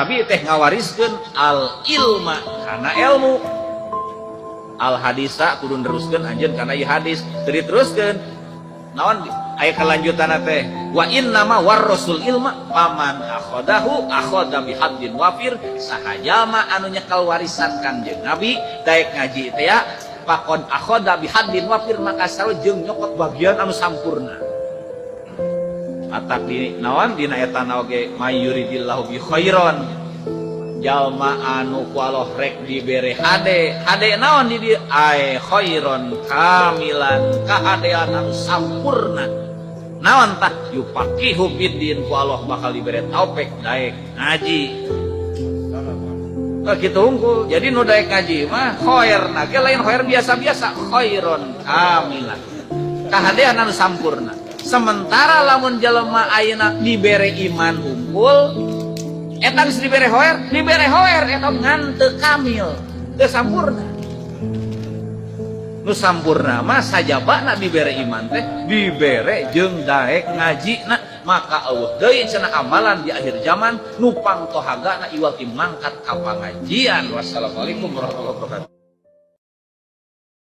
Nabi teh ngawariskeun al ilma kana ilmu, al hadisa kudu neruskeun anjeun kana ieu hadis, teu diteruskeun naon aya kelanjutanna teh wa innama warrasul ilma paman akhadahu akhadha bihaddin wafir, saha jalma anu nyekal warisan Kanjeng Nabi daek ngaji teh ya pakon akhadha bihaddin wafir maka sarua jeung nyokot bagian anu sampurna. Atak di naon dina eta oge mayuridillahu bi khairon, jalma anu ku Allah rek dibere hade naon di dieu ai khairon kamilan kahadean anu sampurna. Naon tah yupaqihu biddin, ku Allah bakal dibere taufik daek ngaji. Kitu unggul. Jadi nu daek ngaji mah khairna ge lain khair biasa-biasa, khairon kamilan kahadean anu sampurna. Sementara lamun jelema ayeuna dibere iman unggul eta geus dibere hoer eta ngan teu kamil, teu sampurna. Nu sampurna mah sajabana dibere iman teh dibere jeung daek ngajina, maka eueuh deui cenah amalan di akhir zaman nu pangtohagana iwal ti mangkat ka pangajian. Wassalamualaikum warahmatullahi wabarakatuh.